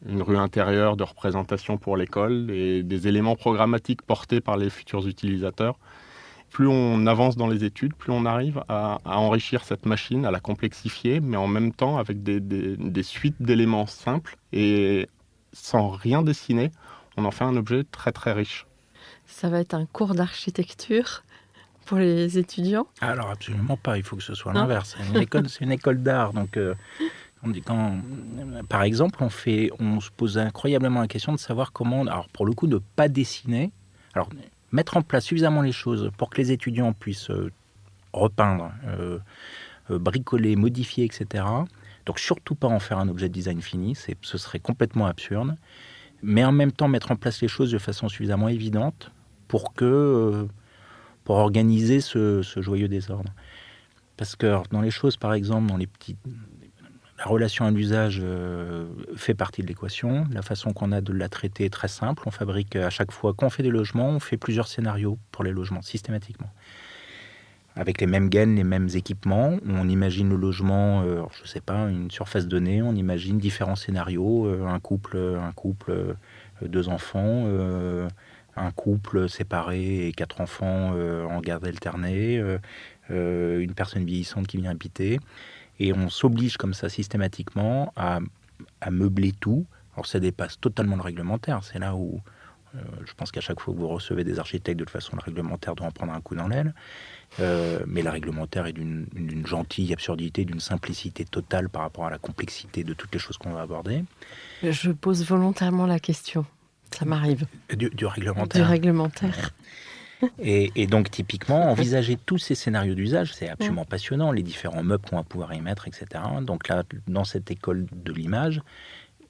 une rue intérieure de représentation pour l'école, et des éléments programmatiques portés par les futurs utilisateurs. Plus on avance dans les études, plus on arrive à enrichir cette machine, à la complexifier, mais en même temps avec des suites d'éléments simples, et sans rien dessiner, on en fait un objet très très riche. Ça va être un cours d'architecture pour les étudiants? Alors absolument pas, il faut que ce soit Non. l'inverse. C'est une école d'art, donc par exemple, on se pose incroyablement la question de savoir comment, alors pour le coup, ne pas dessiner, alors mettre en place suffisamment les choses pour que les étudiants puissent repeindre, bricoler, modifier, etc. Donc surtout pas en faire un objet de design fini, ce serait complètement absurde. Mais en même temps mettre en place les choses de façon suffisamment évidente pour organiser ce joyeux désordre. Parce que dans les choses, par exemple, la relation à l'usage fait partie de l'équation. La façon qu'on a de la traiter est très simple. On fabrique à chaque fois, quand on fait des logements, on fait plusieurs scénarios pour les logements, systématiquement. Avec les mêmes gaines, les mêmes équipements. On imagine le logement, je ne sais pas, une surface donnée. On imagine différents scénarios. Un couple, 2 enfants, un couple séparé et 4 enfants en garde alternée, une personne vieillissante qui vient habiter. Et on s'oblige comme ça systématiquement à meubler tout. Alors ça dépasse totalement le réglementaire. C'est là où je pense qu'à chaque fois que vous recevez des architectes, de toute façon, le réglementaire doit en prendre un coup dans l'aile. Mais le réglementaire est d'une gentille absurdité, d'une simplicité totale par rapport à la complexité de toutes les choses qu'on va aborder. Je pose volontairement la question. Ça m'arrive. Du réglementaire. Du réglementaire. Et donc, typiquement, envisager tous ces scénarios d'usage, c'est absolument passionnant. Les différents meubles qu'on va pouvoir y mettre, etc. Donc là, dans cette école de l'image,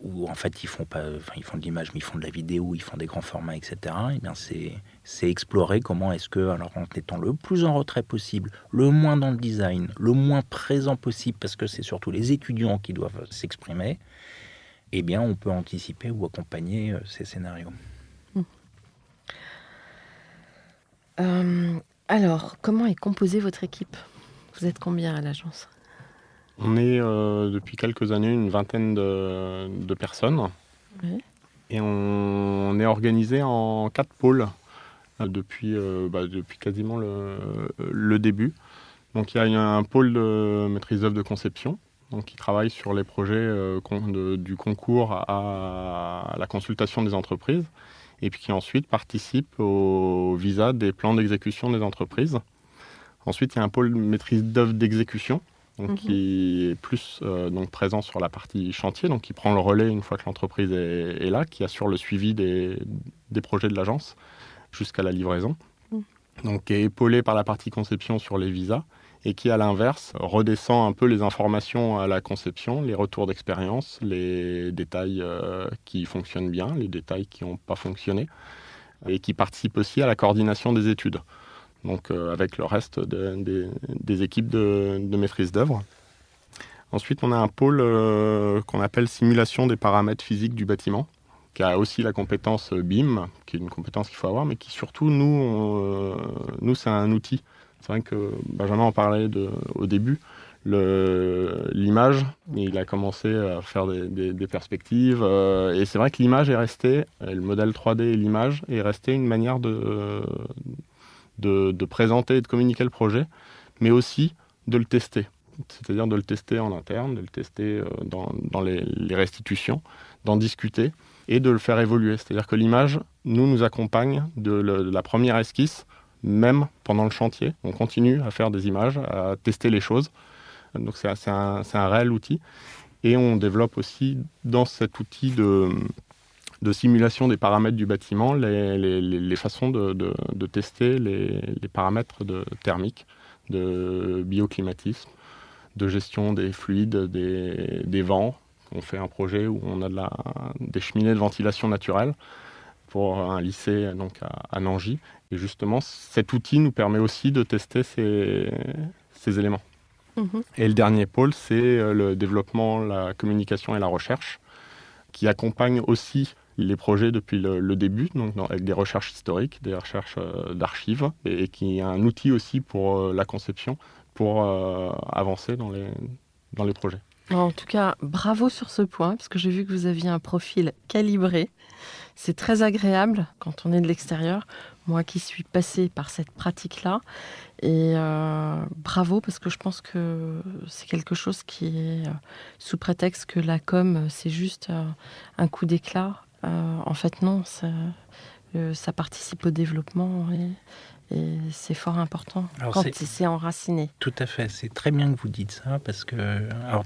où en fait, ils font de l'image, mais ils font de la vidéo, ils font des grands formats, etc. Et bien, c'est explorer comment est-ce que, alors en étant le plus en retrait possible, le moins dans le design, le moins présent possible, parce que c'est surtout les étudiants qui doivent s'exprimer, eh bien, on peut anticiper ou accompagner ces scénarios. Alors, comment est composée votre équipe? Vous êtes combien à l'agence? On est depuis quelques années une vingtaine de personnes. Oui. Et on est organisé en 4 pôles depuis quasiment le début. Donc il y a un pôle de maîtrise d'œuvre de conception, donc qui travaille sur les projets du concours à la consultation des entreprises, et puis qui ensuite participe au visa des plans d'exécution des entreprises. Ensuite, il y a un pôle maîtrise d'œuvre d'exécution, donc qui est plus donc présent sur la partie chantier, donc qui prend le relais une fois que l'entreprise est là, qui assure le suivi des projets de l'agence jusqu'à la livraison. Donc qui est épaulé par la partie conception sur les visas, et qui, à l'inverse, redescend un peu les informations à la conception, les retours d'expérience, les détails qui fonctionnent bien, les détails qui n'ont pas fonctionné, et qui participe aussi à la coordination des études, donc avec le reste des équipes de maîtrise d'œuvre. Ensuite, on a un pôle qu'on appelle simulation des paramètres physiques du bâtiment, qui a aussi la compétence BIM, qui est une compétence qu'il faut avoir, mais qui surtout, nous c'est un outil. C'est vrai que Benjamin en parlait au début. L'image, il a commencé à faire des perspectives. Et c'est vrai que l'image est restée, le modèle 3D et l'image est resté une manière de de présenter et de communiquer le projet, mais aussi de le tester. C'est-à-dire de le tester en interne, de le tester dans les restitutions, d'en discuter et de le faire évoluer. C'est-à-dire que l'image nous accompagne de la première esquisse, même pendant le chantier. On continue à faire des images, à tester les choses. Donc c'est un réel outil. Et on développe aussi dans cet outil de simulation des paramètres du bâtiment les façons de tester les paramètres thermiques, de bioclimatisme, de gestion des fluides, des vents. On fait un projet où on a des cheminées de ventilation naturelle pour un lycée donc à Nangy. Et justement, cet outil nous permet aussi de tester ces éléments. Et le dernier pôle, c'est le développement, la communication et la recherche, qui accompagne aussi les projets depuis le début, donc avec des recherches historiques, des recherches d'archives, et qui est un outil aussi pour la conception, pour avancer dans les projets. En tout cas, bravo sur ce point, parce que j'ai vu que vous aviez un profil calibré. C'est très agréable quand on est de l'extérieur, moi qui suis passée par cette pratique-là. Et bravo, parce que je pense que c'est quelque chose qui est sous prétexte que la com, c'est juste un coup d'éclat. En fait, non, ça participe au développement et c'est fort important. Alors quand c'est enraciné. Tout à fait, c'est très bien que vous dites ça, parce que... Alors,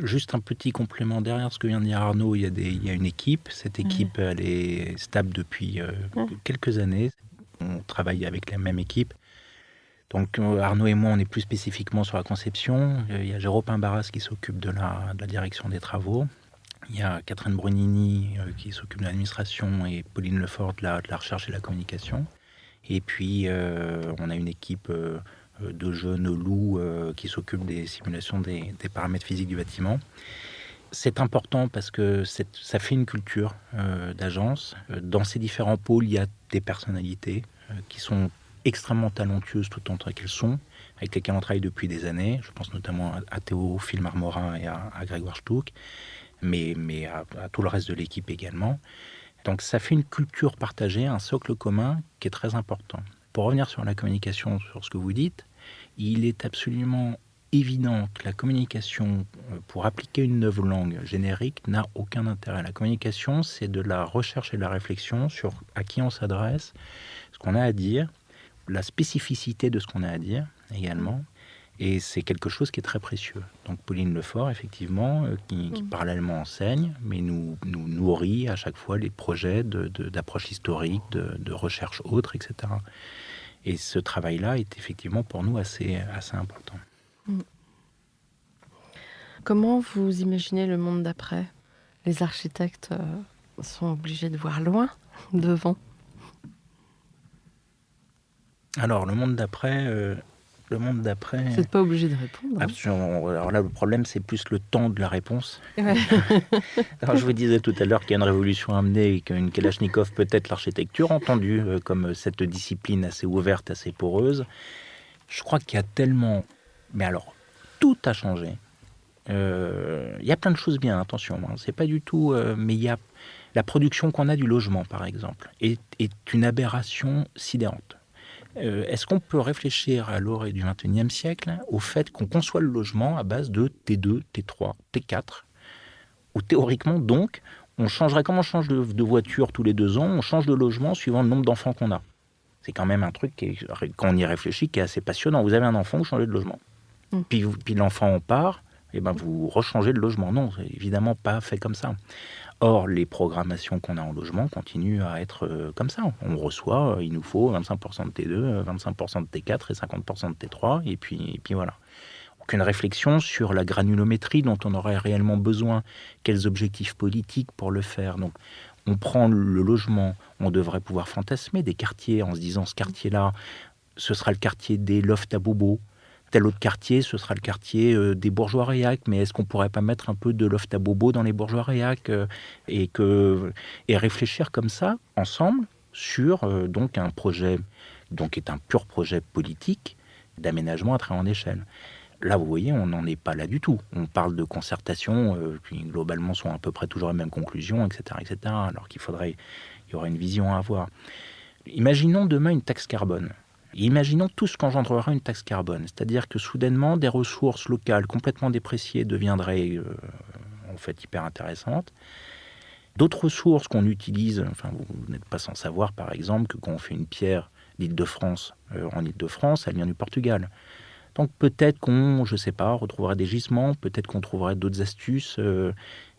juste un petit complément derrière ce que vient de dire Arnaud, il y a une équipe. Cette équipe, elle est stable depuis quelques années. On travaille avec la même équipe. Donc Arnaud et moi, on est plus spécifiquement sur la conception. Il y a Jérôme Barras qui s'occupe de la direction des travaux. Il y a Catherine Brunini qui s'occupe de l'administration et Pauline Lefort de la recherche et de la communication. Et puis on a une équipe de jeunes loups qui s'occupent des simulations des paramètres physiques du bâtiment. C'est important parce que ça fait une culture d'agence. Dans ces différents pôles, il y a des personnalités qui sont extrêmement talentueuses tout autant qu'elles sont, avec lesquelles on travaille depuis des années. Je pense notamment à Théo Filmar-Morin et à Grégoire Stouck, mais à tout le reste de l'équipe également. Donc ça fait une culture partagée, un socle commun qui est très important. Pour revenir sur la communication, sur ce que vous dites, il est absolument évident que la communication, pour appliquer une nouvelle langue générique, n'a aucun intérêt. La communication, c'est de la recherche et de la réflexion sur à qui on s'adresse, ce qu'on a à dire, la spécificité de ce qu'on a à dire également. Et c'est quelque chose qui est très précieux. Donc Pauline Lefort, effectivement, qui parallèlement enseigne, mais nous nourrit à chaque fois les projets d'approche historique, de recherche autre, etc. Et ce travail-là est effectivement pour nous assez important. Comment vous imaginez le monde d'après ? Les architectes sont obligés de voir loin, devant. Alors, le monde d'après... Vous n'êtes pas obligé de répondre. Absolument. Alors là, le problème, c'est plus le temps de la réponse. Ouais. Alors, je vous disais tout à l'heure qu'il y a une révolution à mener et qu'une Kalachnikov peut être l'architecture, entendue comme cette discipline assez ouverte, assez poreuse. Je crois qu'il y a tellement... Mais alors, tout a changé. Il y a plein de choses bien, attention. C'est pas du tout... mais il y a la production qu'on a du logement, par exemple, est une aberration sidérante. Est-ce qu'on peut réfléchir à l'orée du XXIe siècle au fait qu'on conçoit le logement à base de T2, T3, T4, où théoriquement, donc, on changerait, comme on change de voiture tous les 2 ans, on change de logement suivant le nombre d'enfants qu'on a. C'est quand même un truc, quand on y réfléchit, qui est assez passionnant. Vous avez un enfant, vous changez de logement. Puis l'enfant part, et ben vous rechangez de logement. Non, c'est évidemment pas fait comme ça. Or, les programmations qu'on a en logement continuent à être comme ça. On reçoit, il nous faut 25% de T2, 25% de T4 et 50% de T3, et puis voilà. Aucune réflexion sur la granulométrie dont on aurait réellement besoin, quels objectifs politiques pour le faire. Donc, on prend le logement, on devrait pouvoir fantasmer des quartiers en se disant, ce quartier-là, ce sera le quartier des lofts à bobos. Tel autre quartier, ce sera le quartier des bourgeois réac, mais est-ce qu'on pourrait pas mettre un peu de loft à bobo dans les bourgeois réac et réfléchir comme ça, ensemble, sur donc un projet, donc qui est un pur projet politique d'aménagement à très grande échelle. Là, vous voyez, on n'en est pas là du tout. On parle de concertation, qui globalement sont à peu près toujours les mêmes conclusions, etc., etc., alors il y aurait une vision à avoir. Imaginons demain une taxe carbone. Imaginons tout ce qu'engendrera une taxe carbone. C'est-à-dire que soudainement, des ressources locales complètement dépréciées deviendraient en fait hyper intéressantes. D'autres ressources qu'on utilise, enfin vous n'êtes pas sans savoir par exemple que quand on fait une pierre d'Île-de-France, en Île-de-France, elle vient du Portugal. Donc peut-être qu'on, je ne sais pas, retrouverait des gisements, peut-être qu'on trouverait d'autres astuces.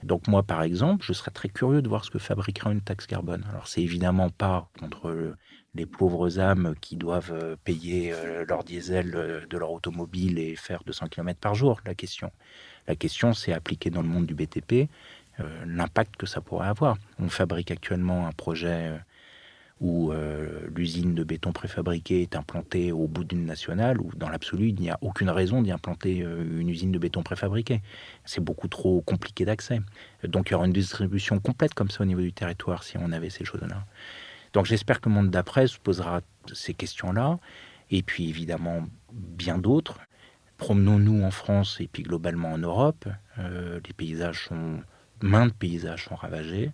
Donc moi par exemple, je serais très curieux de voir ce que fabriquera une taxe carbone. Alors c'est évidemment pas contre les pauvres âmes qui doivent payer leur diesel de leur automobile et faire 200 km par jour, la question. La question, c'est appliquer dans le monde du BTP l'impact que ça pourrait avoir. On fabrique actuellement un projet où l'usine de béton préfabriqué est implantée au bout d'une nationale, où dans l'absolu, il n'y a aucune raison d'y implanter une usine de béton préfabriqué. C'est beaucoup trop compliqué d'accès. Donc il y aura une distribution complète comme ça au niveau du territoire si on avait ces choses-là. Donc j'espère que le monde d'après se posera ces questions-là, et puis évidemment bien d'autres. Promenons-nous en France et puis globalement en Europe. Maints paysages sont ravagés.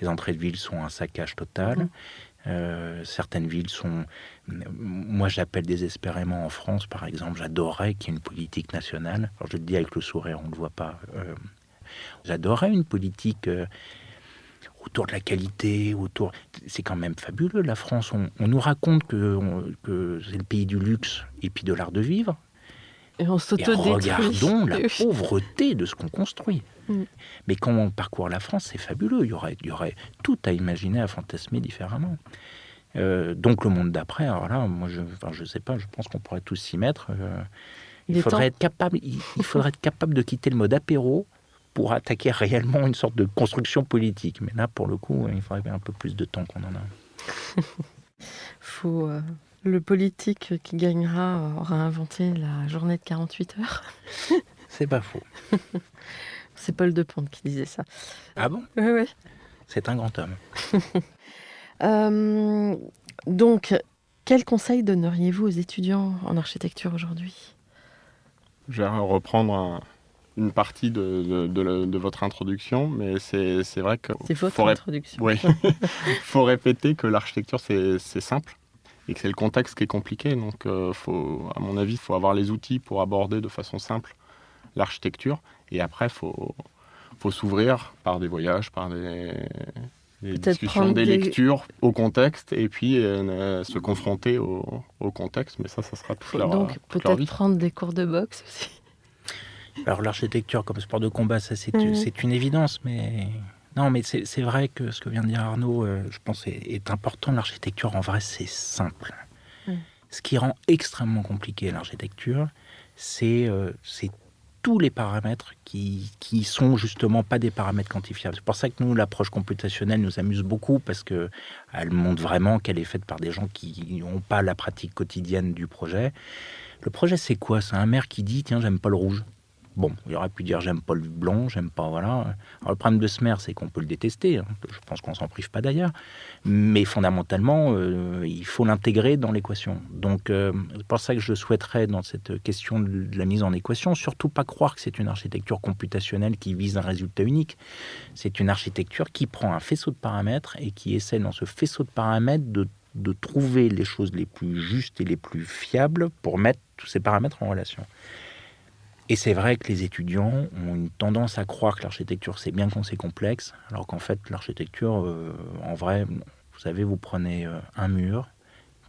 Les entrées de ville sont un saccage total. Certaines villes sont... Moi, j'appelle désespérément en France, par exemple, j'adorerais qu'il y ait une politique nationale. Alors, je le dis avec le sourire, on ne le voit pas. J'adorerais une politique autour de la qualité, autour... C'est quand même fabuleux, la France. On nous raconte que c'est le pays du luxe et puis de l'art de vivre. Et on s'autodétruit. Regardons la pauvreté de ce qu'on construit. Mais quand on parcourt la France, c'est fabuleux. Il y aurait tout à imaginer, à fantasmer différemment. Donc le monde d'après, alors là, moi, je sais pas, je pense qu'on pourrait tous s'y mettre. Il faudrait être capable de quitter le mode apéro pour attaquer réellement une sorte de construction politique. Mais là, pour le coup, il faudrait un peu plus de temps qu'on en a. Le politique qui gagnera aura inventé la journée de 48 heures. C'est pas faux. C'est Paul de Ponte qui disait ça. Ah bon ? Oui. C'est un grand homme. Donc, quel conseil donneriez-vous aux étudiants en architecture aujourd'hui ? Je vais reprendre une partie de votre introduction, mais c'est vrai que... C'est votre introduction. Oui. Il faut répéter que l'architecture, c'est simple et que c'est le contexte qui est compliqué. Donc, à mon avis, il faut avoir les outils pour aborder de façon simple l'architecture. Et après, il faut s'ouvrir par des voyages, par des discussions, des lectures au contexte, et puis se confronter au contexte. Mais ça sera toute leur vie. Donc, peut-être prendre des cours de boxe aussi. Alors, l'architecture comme sport de combat, ça, c'est une évidence, mais... Non, mais c'est vrai que ce que vient de dire Arnaud, je pense, est important. L'architecture, en vrai, c'est simple. Ce qui rend extrêmement compliqué l'architecture, c'est tous les paramètres qui sont justement pas des paramètres quantifiables. C'est pour ça que nous, l'approche computationnelle nous amuse beaucoup, parce qu'elle montre vraiment qu'elle est faite par des gens qui n'ont pas la pratique quotidienne du projet. Le projet, c'est quoi ? C'est un maire qui dit « Tiens, j'aime pas le rouge ». Bon, il aurait pu dire j'aime pas le blanc, j'aime pas, voilà. Alors le problème de ce maire, c'est qu'on peut le détester, hein. Je pense qu'on s'en prive pas d'ailleurs, mais fondamentalement, il faut l'intégrer dans l'équation. Donc c'est pour ça que je souhaiterais, dans cette question de la mise en équation, surtout pas croire que c'est une architecture computationnelle qui vise un résultat unique. C'est une architecture qui prend un faisceau de paramètres et qui essaie dans ce faisceau de paramètres de trouver les choses les plus justes et les plus fiables pour mettre tous ces paramètres en relation. Et c'est vrai que les étudiants ont une tendance à croire que l'architecture, c'est bien quand c'est complexe, alors qu'en fait, l'architecture, en vrai, vous savez, vous prenez un mur,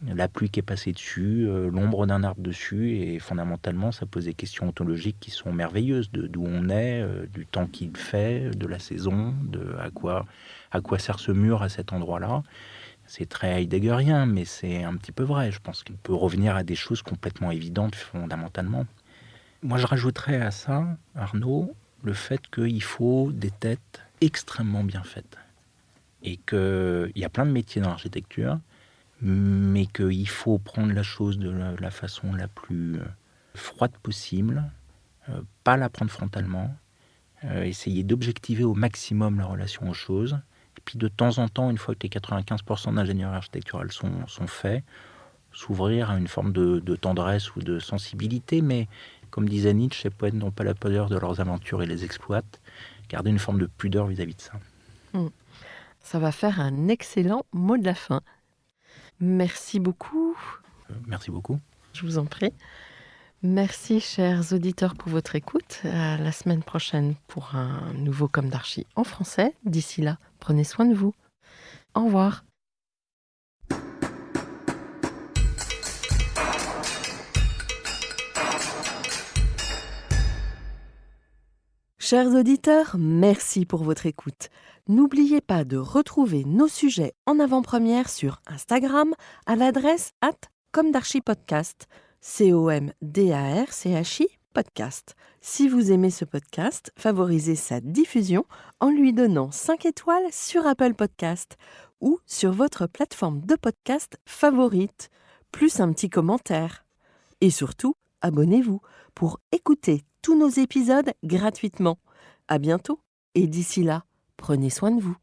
la pluie qui est passée dessus, l'ombre d'un arbre dessus, et fondamentalement, ça pose des questions ontologiques qui sont merveilleuses, d'où on est, du temps qu'il fait, de la saison, à quoi sert ce mur à cet endroit-là. C'est très heideggerien, mais c'est un petit peu vrai. Je pense qu'il peut revenir à des choses complètement évidentes, fondamentalement. Moi, je rajouterais à ça, Arnaud, le fait qu'il faut des têtes extrêmement bien faites. Et qu'il y a plein de métiers dans l'architecture, mais qu'il faut prendre la chose de la façon la plus froide possible, pas la prendre frontalement, essayer d'objectiver au maximum la relation aux choses. Et puis de temps en temps, une fois que les 95% d'ingénierie architecturale sont faits, s'ouvrir à une forme de tendresse ou de sensibilité, mais comme disait Nietzsche, les poètes n'ont pas la pudeur de leurs aventures et les exploitent. Garder une forme de pudeur vis-à-vis de ça. Ça va faire un excellent mot de la fin. Merci beaucoup. Merci beaucoup. Je vous en prie. Merci, chers auditeurs, pour votre écoute. À la semaine prochaine pour un nouveau Comme d'Archi en français. D'ici là, prenez soin de vous. Au revoir. Chers auditeurs, merci pour votre écoute. N'oubliez pas de retrouver nos sujets en avant-première sur Instagram à l'adresse @comdarchipodcast. COMDARCHI podcast. Si vous aimez ce podcast, favorisez sa diffusion en lui donnant 5 étoiles sur Apple Podcast ou sur votre plateforme de podcast favorite, plus un petit commentaire. Et surtout, abonnez-vous pour écouter tous nos épisodes gratuitement. À bientôt et d'ici là, prenez soin de vous.